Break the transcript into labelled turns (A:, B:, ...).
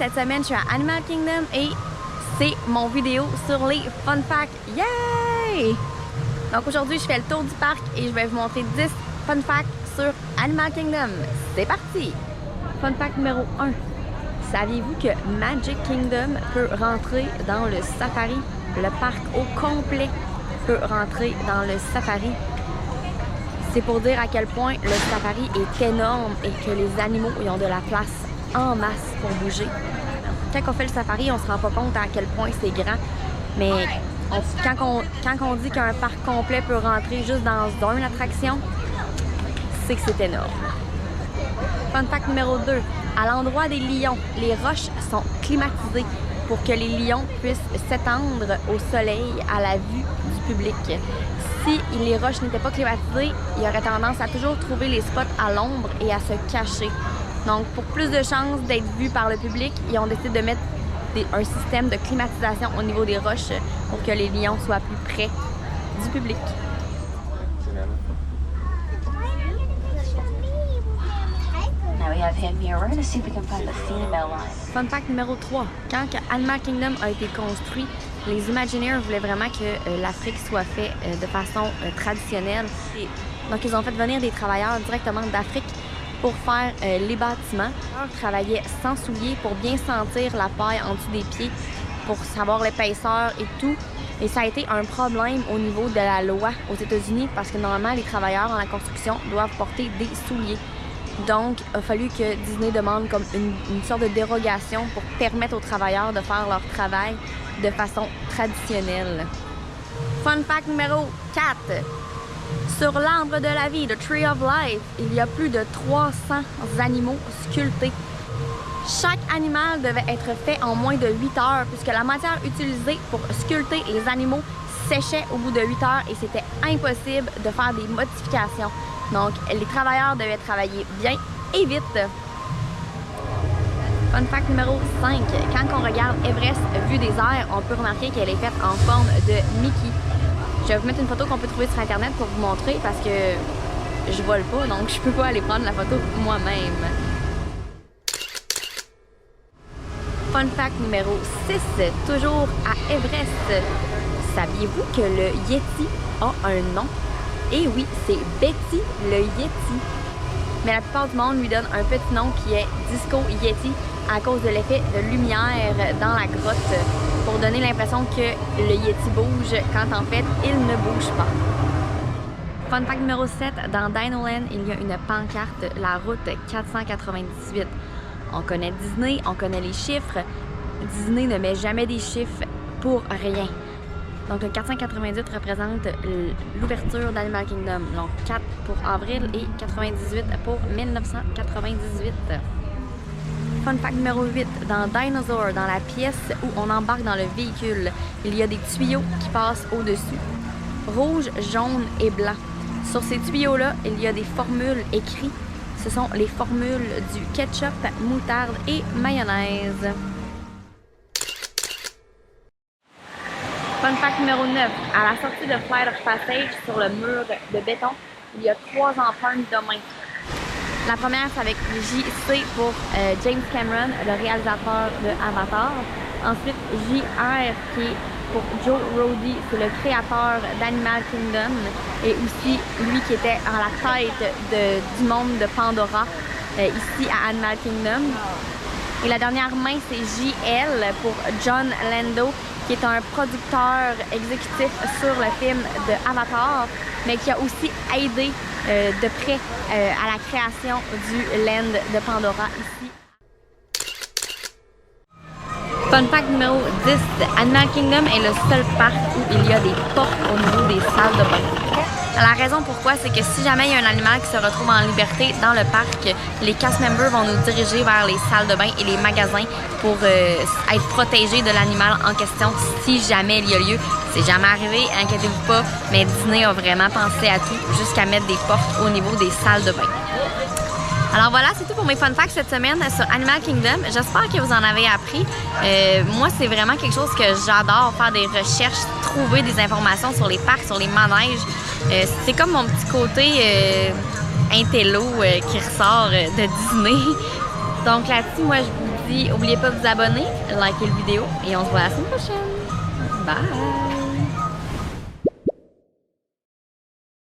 A: cette semaine je suis à Animal Kingdom et c'est mon vidéo sur les fun facts. Yay! Donc aujourd'hui je fais le tour du parc et je vais vous montrer 10 fun facts sur Animal Kingdom. C'est parti! Fun fact numéro 1. Saviez-vous que Magic Kingdom peut rentrer dans le safari? Le parc au complet peut rentrer dans le safari. C'est pour dire à quel point le safari est énorme et que les animaux ils ont de la place en masse pour bouger. Quand on fait le safari, on se rend pas compte à quel point c'est grand, mais quand on dit qu'un parc complet peut rentrer juste dans une attraction, c'est que c'est énorme. Fun fact numéro 2. À l'endroit des lions, les roches sont climatisées pour que les lions puissent s'étendre au soleil à la vue du public. Si les roches n'étaient pas climatisées, il y aurait tendance à toujours trouver les spots à l'ombre et à se cacher. Donc, pour plus de chances d'être vu par le public, ils ont décidé de mettre un système de climatisation au niveau des roches pour que les lions soient plus près du public. Fun fact numéro 3. Quand Animal Kingdom a été construit, les Imagineers voulaient vraiment que l'Afrique soit faite de façon traditionnelle. Donc, ils ont fait venir des travailleurs directement d'Afrique pour faire les bâtiments. Ils travaillaient sans souliers pour bien sentir la paille en dessous des pieds, pour savoir l'épaisseur et tout. Et ça a été un problème au niveau de la loi aux États-Unis parce que normalement, les travailleurs dans la construction doivent porter des souliers. Donc, il a fallu que Disney demande comme une sorte de dérogation pour permettre aux travailleurs de faire leur travail de façon traditionnelle. Fun fact numéro 4. Sur l'arbre de la vie, The Tree of Life, il y a plus de 300 animaux sculptés. Chaque animal devait être fait en moins de 8 heures puisque la matière utilisée pour sculpter les animaux séchait au bout de 8 heures et c'était impossible de faire des modifications. Donc, les travailleurs devaient travailler bien et vite. Fun fact numéro 5. Quand on regarde Everest vue des airs, on peut remarquer qu'elle est faite en forme de Mickey. Je vais vous mettre une photo qu'on peut trouver sur internet pour vous montrer parce que je vole pas, donc je peux pas aller prendre la photo moi-même. Fun fact numéro 6. Toujours à Everest. Saviez-vous que le Yeti a un nom? Et oui, c'est Betty le Yeti. Mais la plupart du monde lui donne un petit nom qui est Disco Yeti à cause de l'effet de lumière dans la grotte pour donner l'impression que le Yeti bouge quand en fait il ne bouge pas. Fun fact numéro 7, dans Dinoland, il y a une pancarte, la route 498. On connaît Disney, on connaît les chiffres. Disney ne met jamais des chiffres pour rien. Donc, le 498 représente l'ouverture d'Animal Kingdom. Donc, 4 pour avril et 98 pour 1998. Fun fact numéro 8. Dans Dinosaur, dans la pièce où on embarque dans le véhicule, il y a des tuyaux qui passent au-dessus. Rouge, jaune et blanc. Sur ces tuyaux-là, il y a des formules écrites. Ce sont les formules du ketchup, moutarde et mayonnaise. Fun fact numéro 9. À la sortie de Flight of Passage, sur le mur de béton, il y a 3 empreintes de main. La première, c'est avec JC pour James Cameron, le réalisateur de Avatar. Ensuite, JR qui est pour Joe Rohde, c'est le créateur d'Animal Kingdom et aussi lui qui était à la tête du monde de Pandora ici à Animal Kingdom. Et la dernière main, c'est JL pour John Lando, qui est un producteur exécutif sur le film de Avatar, mais qui a aussi aidé de près à la création du land de Pandora ici. Fun fact numéro 10. Animal Kingdom est le seul parc où il y a des portes au niveau des salles de bain. La raison pourquoi, c'est que si jamais il y a un animal qui se retrouve en liberté dans le parc, les cast members vont nous diriger vers les salles de bain et les magasins pour être protégés de l'animal en question si jamais il y a lieu. C'est jamais arrivé, inquiétez-vous pas, mais Disney a vraiment pensé à tout jusqu'à mettre des portes au niveau des salles de bain. Alors voilà, c'est tout pour mes fun facts cette semaine sur Animal Kingdom. J'espère que vous en avez appris. Moi, c'est vraiment quelque chose que j'adore, faire des recherches, trouver des informations sur les parcs, sur les manèges. C'est comme mon petit côté intello qui ressort de Disney. Donc là-dessus, moi, je vous dit, n'oubliez pas de vous abonner, likez la vidéo et on se voit la semaine prochaine. Bye!